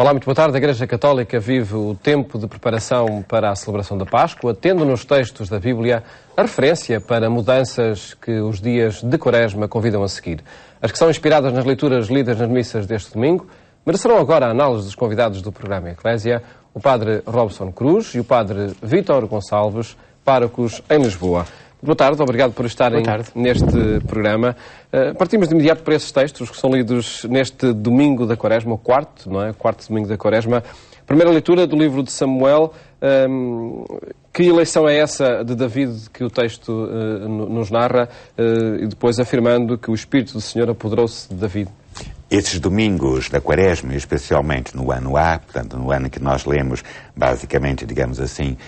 Olá, muito boa tarde. A Igreja Católica vive o tempo de preparação para a celebração da Páscoa, tendo nos textos da Bíblia a referência para mudanças que os dias de Quaresma convidam a seguir. As que são inspiradas nas leituras lidas nas missas deste domingo merecerão agora a análise dos convidados do programa Eclésia, o Padre Robson Cruz e o Padre Vítor Gonçalves, párocos em Lisboa. Boa tarde, obrigado por estarem neste programa. Partimos de imediato para esses textos que são lidos neste domingo da Quaresma, o quarto, não é? O quarto domingo da Quaresma. Primeira leitura do livro de Samuel. Que eleição é essa de David que o texto nos narra, e depois afirmando que o Espírito do Senhor apoderou-se de David? Esses domingos da Quaresma, especialmente no ano A, portanto no ano que nós lemos, basicamente, digamos assim,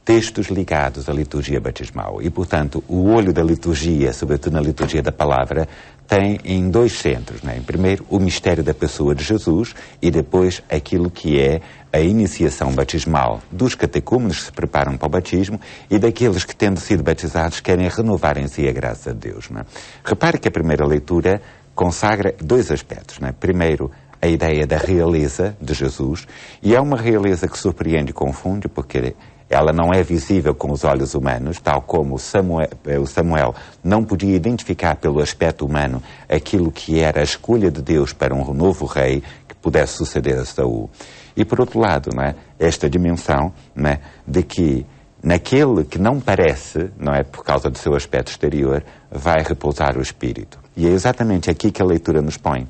textos ligados à liturgia batismal. E, portanto, o olho da liturgia, sobretudo na liturgia da palavra, tem em dois centros, né? Em primeiro, o mistério da pessoa de Jesus e depois aquilo que é a iniciação batismal dos catecúmenos que se preparam para o batismo e daqueles que, tendo sido batizados, querem renovar em si a graça de Deus, né? Repare que a primeira leitura consagra dois aspectos, né? Primeiro, a ideia da realeza de Jesus, e é uma realeza que surpreende e confunde, porque ela não é visível com os olhos humanos, tal como o Samuel não podia identificar pelo aspecto humano aquilo que era a escolha de Deus para um novo rei que pudesse suceder a Saul. E por outro lado, não é, esta dimensão, não é, de que naquele que não parece, não é, por causa do seu aspecto exterior, vai repousar o Espírito. E é exatamente aqui que a leitura nos põe.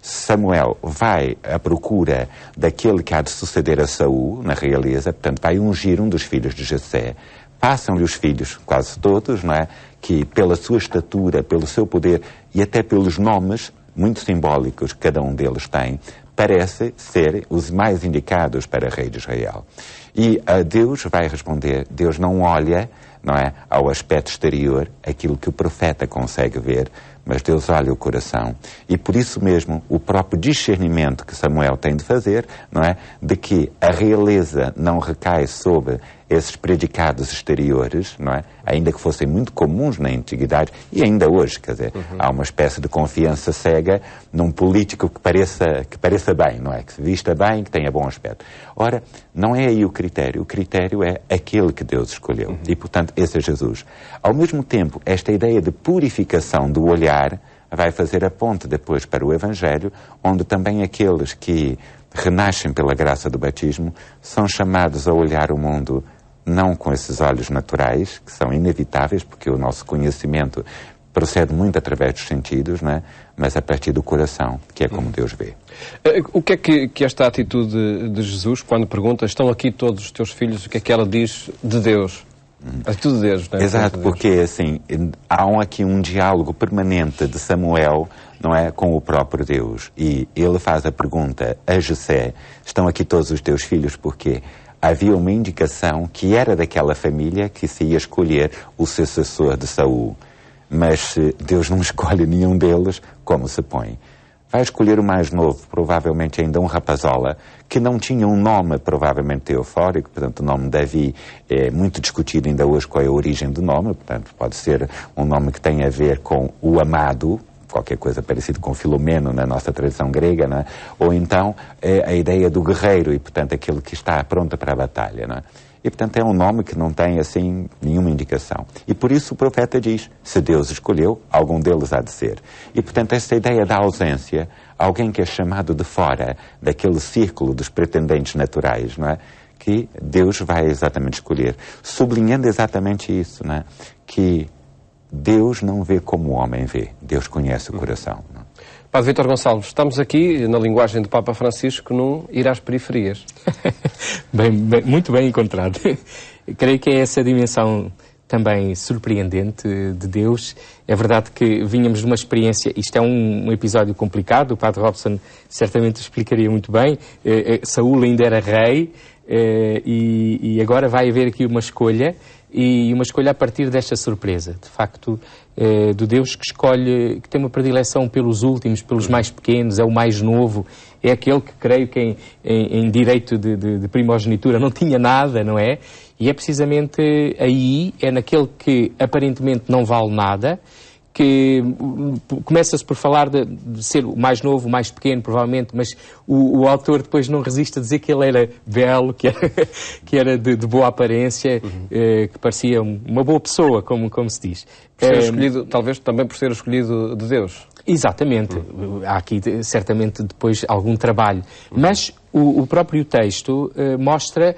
Samuel vai à procura daquele que há de suceder a Saul na realeza, portanto vai ungir um dos filhos de Jessé. Passam-lhe os filhos, quase todos, não é? Que pela sua estatura, pelo seu poder e até pelos nomes muito simbólicos que cada um deles tem, parece ser os mais indicados para rei de Israel. E Deus vai responder, Deus não olha, não é, ao aspecto exterior, aquilo que o profeta consegue ver, mas Deus olha o coração. E por isso mesmo, o próprio discernimento que Samuel tem de fazer, não é, de que a realeza não recai sobre esses predicados exteriores, não é, ainda que fossem muito comuns na antiguidade e ainda hoje, quer dizer, há uma espécie de confiança cega num político que pareça bem, não é, que se vista bem, que tenha bom aspecto. Ora, não é aí o critério é aquele que Deus escolheu. E, portanto, esse é Jesus. Ao mesmo tempo, esta ideia de purificação do olhar vai fazer a ponte depois para o Evangelho, onde também aqueles que renascem pela graça do batismo são chamados a olhar o mundo não com esses olhos naturais, que são inevitáveis, porque o nosso conhecimento procede muito através dos sentidos, não é? Mas a partir do coração, que é como Deus vê. O que é que esta atitude de Jesus, quando pergunta, estão aqui todos os teus filhos, o que é que ela diz de Deus? A atitude de Deus, não é? Exato, porque assim, há aqui um diálogo permanente de Samuel, não é, com o próprio Deus. E ele faz a pergunta a Jessé, estão aqui todos os teus filhos, porque havia uma indicação que era daquela família que se ia escolher o sucessor de Saul. Mas Deus não escolhe nenhum deles como se põe. Vai escolher o mais novo, provavelmente ainda um rapazola, que não tinha um nome provavelmente teofórico, portanto o nome Davi é muito discutido ainda hoje qual é a origem do nome, portanto pode ser um nome que tem a ver com o amado, qualquer coisa parecido com Filomeno na nossa tradição grega, não é? Ou então é a ideia do guerreiro e, portanto, aquele que está pronto para a batalha, não é? E, portanto, é um nome que não tem, assim, nenhuma indicação. E por isso o profeta diz, se Deus escolheu, algum deles há de ser. E, portanto, essa ideia da ausência, alguém que é chamado de fora daquele círculo dos pretendentes naturais, não é? Que Deus vai exatamente escolher. Sublinhando exatamente isso, não é? Que Deus não vê como o homem vê. Deus conhece o coração. Não? Padre Vítor Gonçalves, estamos aqui, na linguagem do Papa Francisco, num ir às periferias. Muito bem encontrado. Creio que é essa dimensão também surpreendente de Deus. É verdade que vínhamos de uma experiência, isto é um episódio complicado, o Padre Robson certamente explicaria muito bem, Saul ainda era rei, e agora vai haver aqui uma escolha, e uma escolha a partir desta surpresa, de facto, do Deus que escolhe, que tem uma predileção pelos últimos, pelos mais pequenos, é o mais novo, é aquele que creio que em direito de primogenitura não tinha nada, não é? E é precisamente aí, é naquele que aparentemente não vale nada, que começa-se por falar de ser o mais novo, o mais pequeno, provavelmente, mas o autor depois não resiste a dizer que ele era belo, que era de boa aparência, que parecia uma boa pessoa, como se diz. Ser escolhido, talvez também por ser escolhido de Deus. Exatamente. Há aqui, certamente, depois algum trabalho. Mas o próprio texto mostra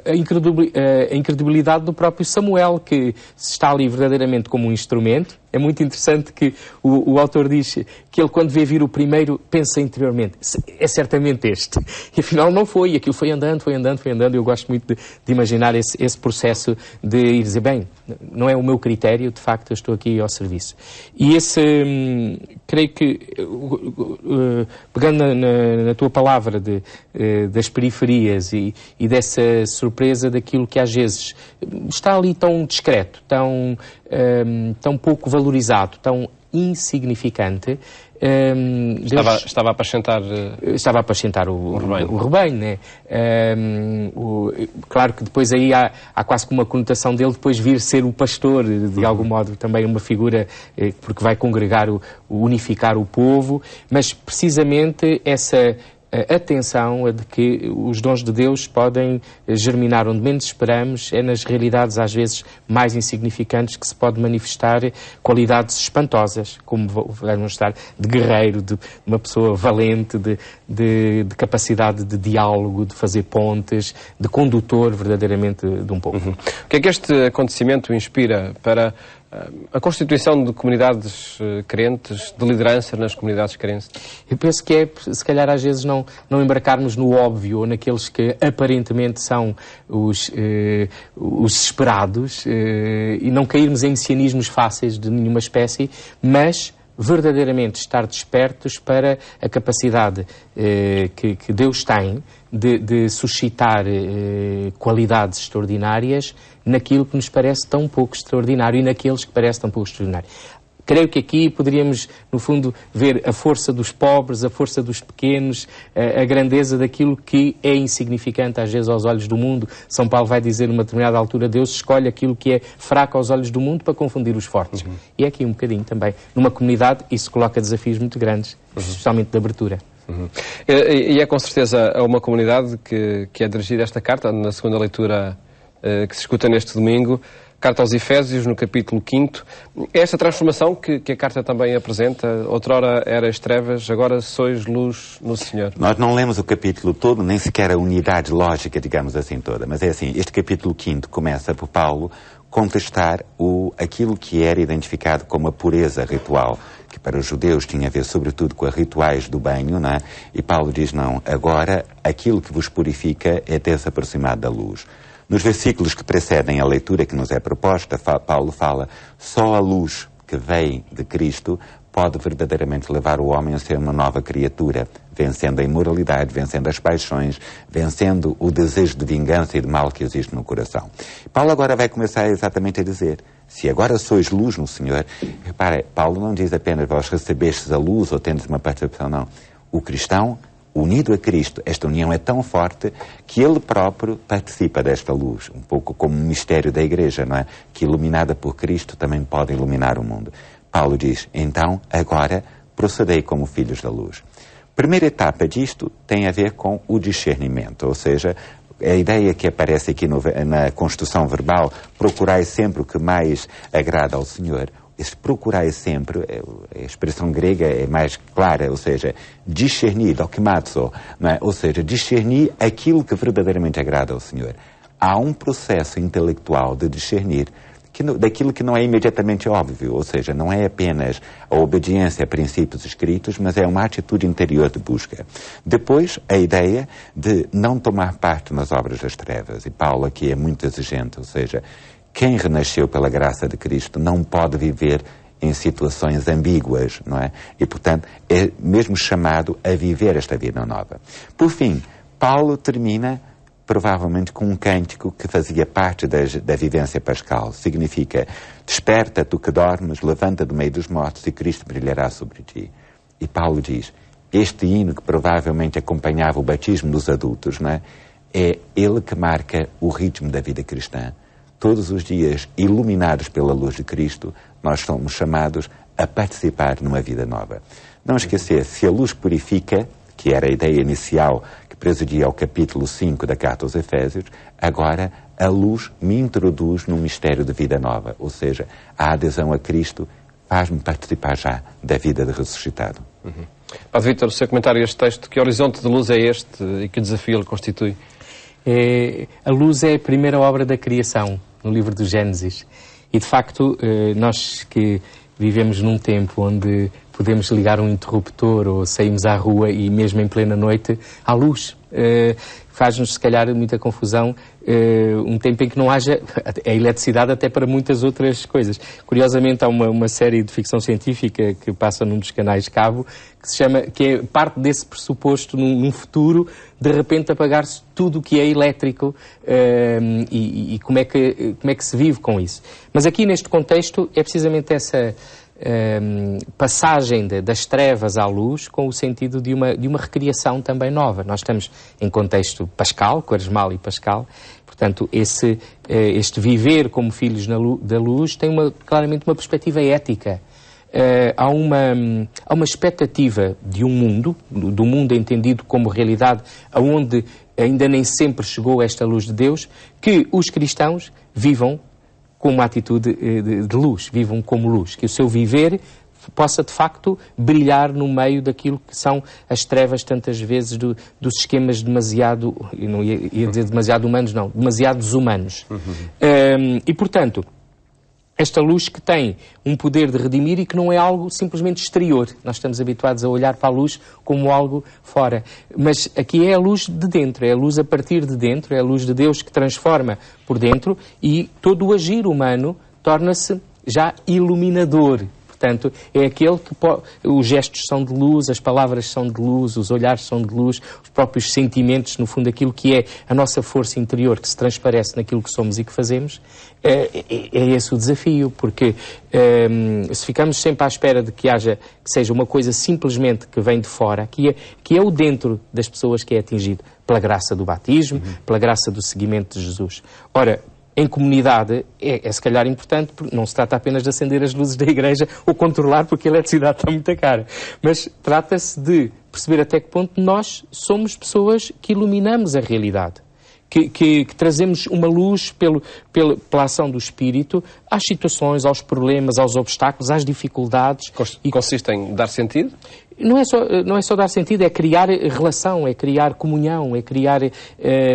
a incredibilidade do próprio Samuel, que está ali verdadeiramente como um instrumento. É muito interessante que o autor diz que ele, quando vê vir o primeiro, pensa interiormente, é certamente este. E afinal não foi. E aquilo foi andando. Eu gosto muito de imaginar esse processo de ir dizer, bem, não é o meu critério, de facto, eu estou aqui ao serviço. E creio que, pegando na tua palavra das periferias e dessa surpresa daquilo que às vezes está ali tão discreto, tão pouco valorizado, tão insignificante. Estava a apacentar... Estava a apacentar o rebanho, né? Claro que depois aí há quase que uma conotação dele depois vir ser o pastor, de algum modo também uma figura, porque vai congregar, unificar o povo, mas precisamente essa atenção a de que os dons de Deus podem germinar onde menos esperamos, é nas realidades às vezes mais insignificantes que se pode manifestar qualidades espantosas, como vamos estar de guerreiro, de uma pessoa valente, de capacidade de diálogo, de fazer pontes, de condutor verdadeiramente de um povo. O que é que este acontecimento inspira para a constituição de comunidades crentes, de liderança nas comunidades crentes? Eu penso que é, se calhar, às vezes não embarcarmos no óbvio ou naqueles que aparentemente são os esperados e não cairmos em messianismos fáceis de nenhuma espécie, mas verdadeiramente estar despertos para a capacidade que Deus tem de suscitar qualidades extraordinárias naquilo que nos parece tão pouco extraordinário e naqueles que parece tão pouco extraordinário. Creio que aqui poderíamos, no fundo, ver a força dos pobres, a força dos pequenos, a grandeza daquilo que é insignificante, às vezes, aos olhos do mundo. São Paulo vai dizer, numa determinada altura, Deus escolhe aquilo que é fraco aos olhos do mundo para confundir os fortes. E é aqui um bocadinho também. Numa comunidade, isso coloca desafios muito grandes, especialmente de abertura. E é com certeza a uma comunidade que é dirigida esta carta, na segunda leitura que se escuta neste domingo, Carta aos Efésios, no capítulo 5. É esta transformação que a carta também apresenta. Outrora erais trevas, agora sois luz no Senhor. Nós não lemos o capítulo todo, nem sequer a unidade lógica, digamos assim, toda. Mas é assim, este capítulo 5 começa por Paulo contestar aquilo que era identificado como a pureza ritual, que para os judeus tinha a ver sobretudo com os rituais do banho, não é? E Paulo diz, não, agora aquilo que vos purifica é ter-se aproximado da luz. Nos versículos que precedem a leitura que nos é proposta, Paulo fala, só a luz que vem de Cristo pode verdadeiramente levar o homem a ser uma nova criatura, vencendo a imoralidade, vencendo as paixões, vencendo o desejo de vingança e de mal que existe no coração. Paulo agora vai começar exatamente a dizer, se agora sois luz no Senhor, repare, Paulo não diz apenas vós recebestes a luz ou tendes uma participação, não. O cristão, unido a Cristo, esta união é tão forte que ele próprio participa desta luz, um pouco como um mistério da Igreja, não é? Que iluminada por Cristo também pode iluminar o mundo. Paulo diz, então, agora, procedei como filhos da luz. Primeira etapa disto tem a ver com o discernimento, ou seja, a ideia que aparece aqui na construção verbal, procurai sempre o que mais agrada ao Senhor. Esse procurai sempre, a expressão grega é mais clara, ou seja, discernir, dokimazo, não é? Ou seja, discernir aquilo que verdadeiramente agrada ao Senhor. Há um processo intelectual de discernir daquilo que não é imediatamente óbvio, ou seja, não é apenas a obediência a princípios escritos, mas é uma atitude interior de busca. Depois, a ideia de não tomar parte nas obras das trevas, e Paulo aqui é muito exigente, ou seja, quem renasceu pela graça de Cristo não pode viver em situações ambíguas, não é? E, portanto, é mesmo chamado a viver esta vida nova. Por fim, Paulo termina provavelmente com um cântico que fazia parte da vivência pascal. Significa, desperta tu que dormes, levanta do meio dos mortos e Cristo brilhará sobre ti. E Paulo diz, este hino que provavelmente acompanhava o batismo dos adultos, não é? É ele que marca o ritmo da vida cristã. todos os dias iluminados pela luz de Cristo, nós somos chamados a participar numa vida nova. Não esquecer, se a luz purifica, que era a ideia inicial que presidia ao capítulo 5 da Carta aos Efésios, agora a luz me introduz num mistério de vida nova, ou seja, a adesão a Cristo faz-me participar já da vida de ressuscitado. Padre Vítor, o seu comentário a este texto, que horizonte de luz é este e que desafio ele constitui? A luz é a primeira obra da criação, no livro do Gênesis. E, de facto, nós que vivemos num tempo onde podemos ligar um interruptor ou saímos à rua e mesmo em plena noite há luz. Faz-nos, se calhar, muita confusão um tempo em que não haja a eletricidade até para muitas outras coisas. Curiosamente, há uma série de ficção científica que passa num dos canais de cabo que se chama, que é parte desse pressuposto num futuro, de repente apagar-se tudo o que é elétrico e como é que se vive com isso. Mas aqui, neste contexto, é precisamente essa passagem das trevas à luz com o sentido de uma recriação também nova. Nós estamos em contexto pascal, quaresmal e pascal, portanto este viver como filhos da luz tem claramente uma perspectiva ética. Há uma expectativa de um mundo, do mundo entendido como realidade, aonde ainda nem sempre chegou esta luz de Deus, que os cristãos vivam com uma atitude de luz, vivam como luz, que o seu viver possa, de facto, brilhar no meio daquilo que são as trevas, tantas vezes, dos esquemas demasiado, eu não ia dizer demasiado humanos, não, demasiado desumanos. E, portanto, esta luz que tem um poder de redimir e que não é algo simplesmente exterior. Nós estamos habituados a olhar para a luz como algo fora. Mas aqui é a luz de dentro, é a luz a partir de dentro, é a luz de Deus que transforma por dentro e todo o agir humano torna-se já iluminador. Portanto, é aquele que os gestos são de luz, as palavras são de luz, os olhares são de luz, os próprios sentimentos, no fundo, aquilo que é a nossa força interior que se transparece naquilo que somos e que fazemos, é esse o desafio, porque se ficamos sempre à espera de que seja uma coisa simplesmente que vem de fora, que é o dentro das pessoas que é atingido pela graça do batismo, pela graça do seguimento de Jesus. Ora, em comunidade é se calhar importante, porque não se trata apenas de acender as luzes da igreja ou controlar porque a eletricidade está muito cara. Mas trata-se de perceber até que ponto nós somos pessoas que iluminamos a realidade. Que trazemos uma luz pela ação do Espírito às situações, aos problemas, aos obstáculos, às dificuldades. Consiste em dar sentido? Não é só dar sentido, é criar relação, é criar comunhão, é criar...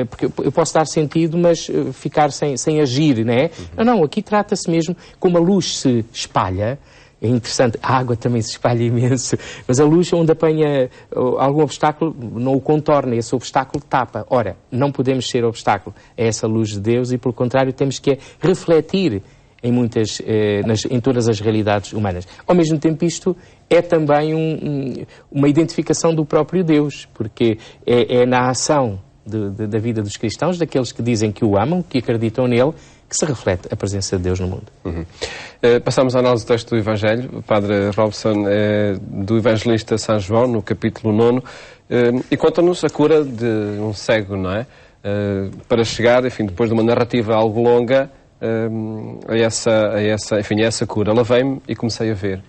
porque eu posso dar sentido, mas ficar sem agir, não é? Não, aqui trata-se mesmo como a luz se espalha. É interessante, a água também se espalha imenso, mas a luz onde apanha algum obstáculo não o contorna, esse obstáculo tapa. Ora, não podemos ser obstáculo a essa luz de Deus e, pelo contrário, temos que refletir em todas as realidades humanas. Ao mesmo tempo, isto é também uma identificação do próprio Deus, porque é na ação da vida dos cristãos, daqueles que dizem que o amam, que acreditam nele, que se reflete a presença de Deus no mundo. Passamos à análise do texto do Evangelho, Padre Robson, do evangelista São João, no capítulo 9, e conta-nos a cura de um cego, não é? Para chegar, enfim, depois de uma narrativa algo longa, a essa cura. Lavei-me e comecei a ver.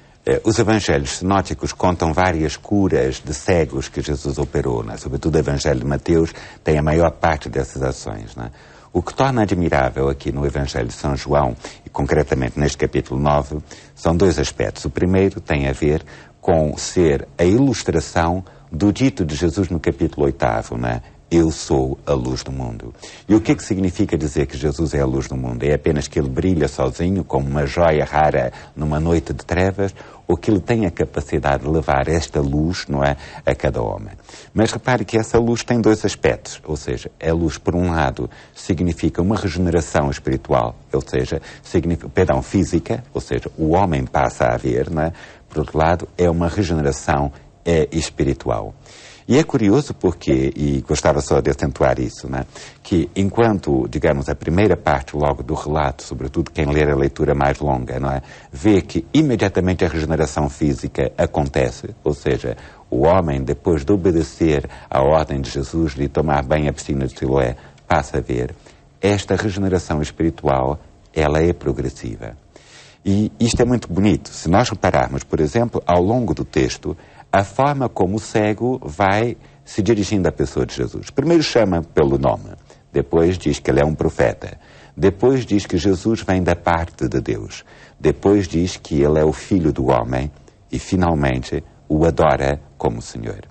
Os evangelhos sinóticos contam várias curas de cegos que Jesus operou, né? Sobretudo o Evangelho de Mateus tem a maior parte dessas ações, né? O que torna admirável aqui no Evangelho de São João, e concretamente neste capítulo 9, são dois aspectos. O primeiro tem a ver com ser a ilustração do dito de Jesus no capítulo 8, né? Eu sou a luz do mundo. E o que é que significa dizer que Jesus é a luz do mundo? É apenas que ele brilha sozinho, como uma joia rara numa noite de trevas, ou que ele tem a capacidade de levar esta luz, não é, a cada homem? Mas repare que essa luz tem dois aspectos, ou seja, a luz, por um lado, significa uma regeneração espiritual, ou seja, física, ou seja, o homem passa a ver, não é? Por outro lado, é uma regeneração espiritual. E é curioso porque, e gostava só de acentuar isso, né, que enquanto, digamos, a primeira parte logo do relato, sobretudo quem ler a leitura mais longa, não é, vê que imediatamente a regeneração física acontece, ou seja, o homem, depois de obedecer à ordem de Jesus de tomar bem a piscina de Siloé, passa a ver. esta regeneração espiritual, ela é progressiva. E isto é muito bonito. Se nós repararmos, por exemplo, ao longo do texto, a forma como o cego vai se dirigindo à pessoa de Jesus. Primeiro chama pelo nome, depois diz que ele é um profeta, depois diz que Jesus vem da parte de Deus, depois diz que ele é o Filho do Homem e, finalmente, o adora como Senhor.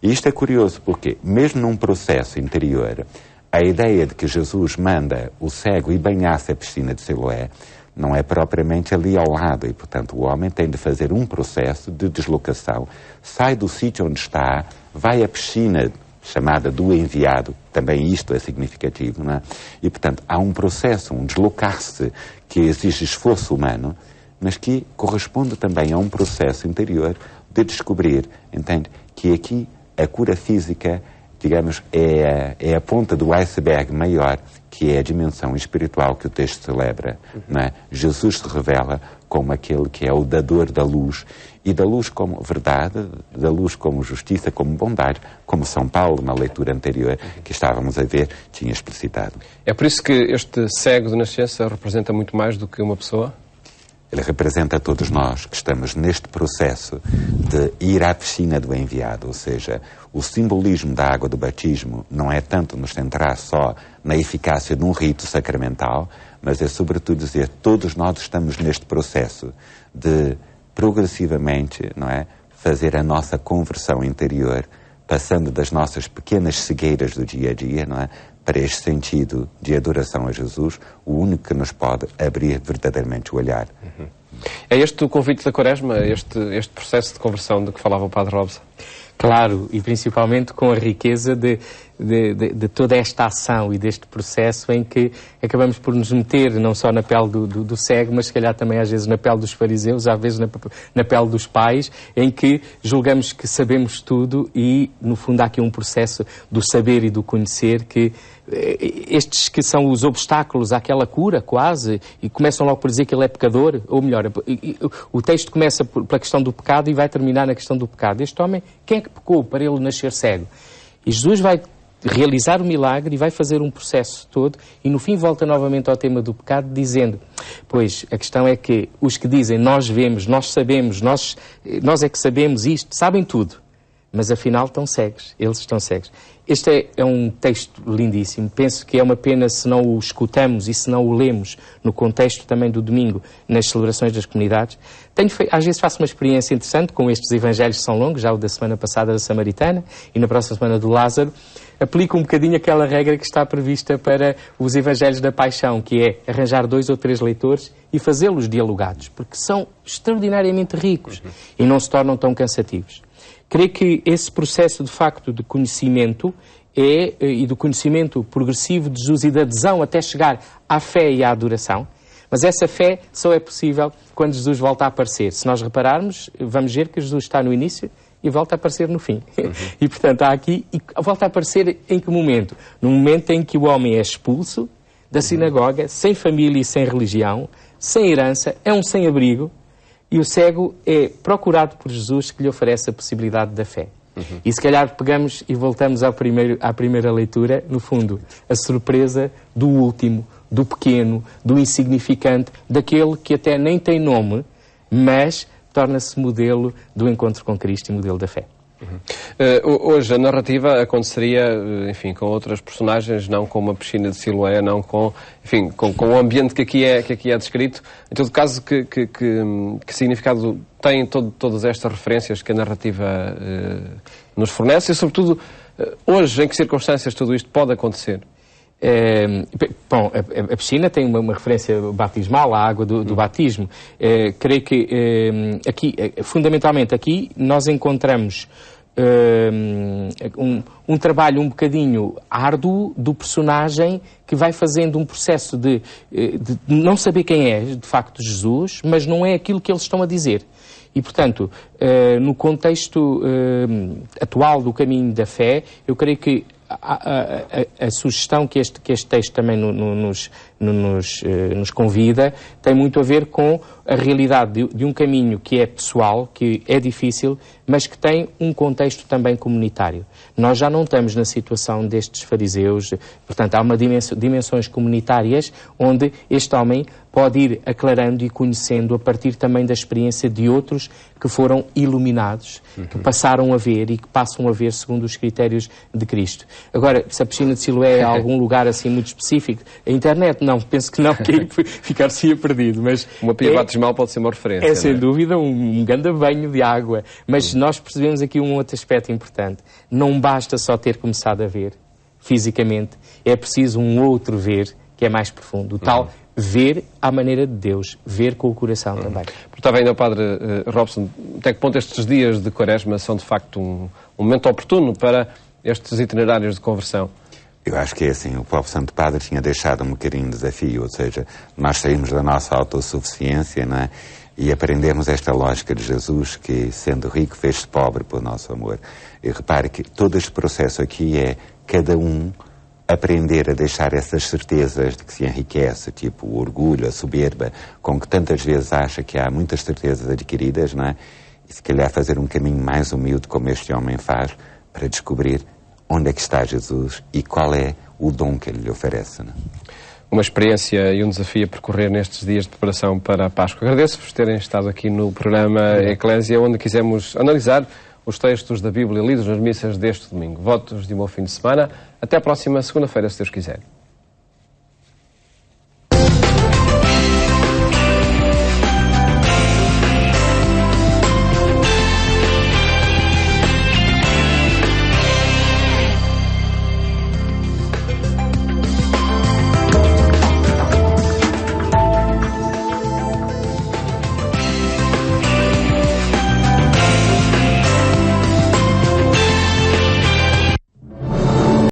E isto é curioso porque, mesmo num processo interior, a ideia de que Jesus manda o cego ir banhar-se a piscina de Siloé não é propriamente ali ao lado e, portanto, o homem tem de fazer um processo de deslocação, sai do sítio onde está, vai à piscina chamada do enviado, também isto é significativo, não é? E, portanto, há um processo, um deslocar-se que exige esforço humano, mas que corresponde também a um processo interior de descobrir, entende, que aqui a cura física, digamos, é a ponta do iceberg maior, que é a dimensão espiritual que o texto celebra. Não é? Jesus se revela como aquele que é o dador da luz, e da luz como verdade, da luz como justiça, como bondade, como São Paulo, na leitura anterior que estávamos a ver, tinha explicitado. É por isso que este cego de nascença representa muito mais do que uma pessoa? Ele representa todos nós que estamos neste processo de ir à piscina do enviado, ou seja, o simbolismo da água do batismo não é tanto nos centrar só na eficácia de um rito sacramental, mas é sobretudo dizer todos nós estamos neste processo de progressivamente, não é, fazer a nossa conversão interior, passando das nossas pequenas cegueiras do dia a dia, não é, para este sentido de adoração a Jesus, o único que nos pode abrir verdadeiramente o olhar. É este o convite da Quaresma, este processo de conversão de que falava o Padre Robson? Claro, e principalmente com a riqueza de toda esta ação e deste processo em que acabamos por nos meter não só na pele do cego, mas se calhar também às vezes na pele dos fariseus, às vezes na pele dos pais, em que julgamos que sabemos tudo e, no fundo, há aqui um processo do saber e do conhecer que estes que são os obstáculos àquela cura, quase, e começam logo por dizer que ele é pecador, ou melhor, o texto começa pela questão do pecado e vai terminar na questão do pecado. Este homem, quem é que pecou para ele nascer cego? E Jesus vai realizar o milagre e vai fazer um processo todo e no fim volta novamente ao tema do pecado dizendo, pois a questão é que os que dizem nós vemos, nós sabemos, nós é que sabemos isto, sabem tudo, mas afinal estão cegos, eles estão cegos. Este é um texto lindíssimo, penso que é uma pena se não o escutamos e se não o lemos no contexto também do domingo, nas celebrações das comunidades. Às vezes faço uma experiência interessante com estes evangelhos que são longos, já o da semana passada da Samaritana e na próxima semana do Lázaro, aplico um bocadinho aquela regra que está prevista para os evangelhos da paixão, que é arranjar 2 ou 3 leitores e fazê-los dialogados, porque são extraordinariamente ricos e não se tornam tão cansativos. Creio que esse processo, de facto, de conhecimento e do conhecimento progressivo de Jesus e da adesão até chegar à fé e à adoração, mas essa fé só é possível quando Jesus volta a aparecer. Se nós repararmos, vamos ver que Jesus está no início e volta a aparecer no fim. E, portanto, há aqui... E volta a aparecer em que momento? No momento em que o homem é expulso da sinagoga, sem família e sem religião, sem herança, é um sem-abrigo, e o cego é procurado por Jesus que lhe oferece a possibilidade da fé. E se calhar pegamos e voltamos à primeira leitura, no fundo, a surpresa do último, do pequeno, do insignificante, daquele que até nem tem nome, mas torna-se modelo do encontro com Cristo e modelo da fé. Hoje a narrativa aconteceria, enfim, com outras personagens, não com uma piscina de Siloé, não com, enfim, com o ambiente que aqui é descrito. Em todo caso, que significado tem todas estas referências que a narrativa nos fornece e, sobretudo, hoje, em que circunstâncias tudo isto pode acontecer? Bom, a piscina tem uma referência batismal, à água do batismo. Creio que aqui, fundamentalmente aqui, nós encontramos um trabalho um bocadinho árduo do personagem que vai fazendo um processo de não saber quem é, de facto, Jesus, mas não é aquilo que eles estão a dizer. E, portanto, no contexto atual do caminho da fé, eu creio que a sugestão que este texto também nos convida tem muito a ver com a realidade de um caminho que é pessoal, que é difícil, mas que tem um contexto também comunitário. Nós já não estamos na situação destes fariseus, portanto, há dimensões comunitárias onde este homem pode ir aclarando e conhecendo a partir também da experiência de outros que foram iluminados, que passaram a ver e que passam a ver segundo os critérios de Cristo. Agora, se a piscina de Siloé é algum lugar assim muito específico, a internet não, penso que não, que ficar-se perdido. Mas uma pia batismal pode ser uma referência. É sem dúvida um grande banho de água, mas nós percebemos aqui um outro aspecto importante. Não basta só ter começado a ver fisicamente, é preciso um outro ver que é mais profundo, o tal ver à maneira de Deus, ver com o coração também. Estava ainda o Padre Robson, até que ponto estes dias de Quaresma são de facto um momento oportuno para estes itinerários de conversão? Eu acho que é assim, o próprio Santo Padre tinha deixado um bocadinho de desafio, ou seja, nós saímos da nossa autossuficiência, não é? E aprendemos esta lógica de Jesus, que sendo rico fez-se pobre por nosso amor. E repare que todo este processo aqui é cada um aprender a deixar essas certezas de que se enriquece, tipo o orgulho, a soberba, com que tantas vezes acha que há muitas certezas adquiridas, não é? E se calhar fazer um caminho mais humilde, como este homem faz, para descobrir onde é que está Jesus e qual é o dom que ele lhe oferece, não é? Uma experiência e um desafio a percorrer nestes dias de preparação para a Páscoa. Agradeço-vos terem estado aqui no programa Eclésia, onde quisemos analisar os textos da Bíblia lidos nas missas deste domingo. Votos de um bom fim de semana. Até a próxima segunda-feira, se Deus quiser.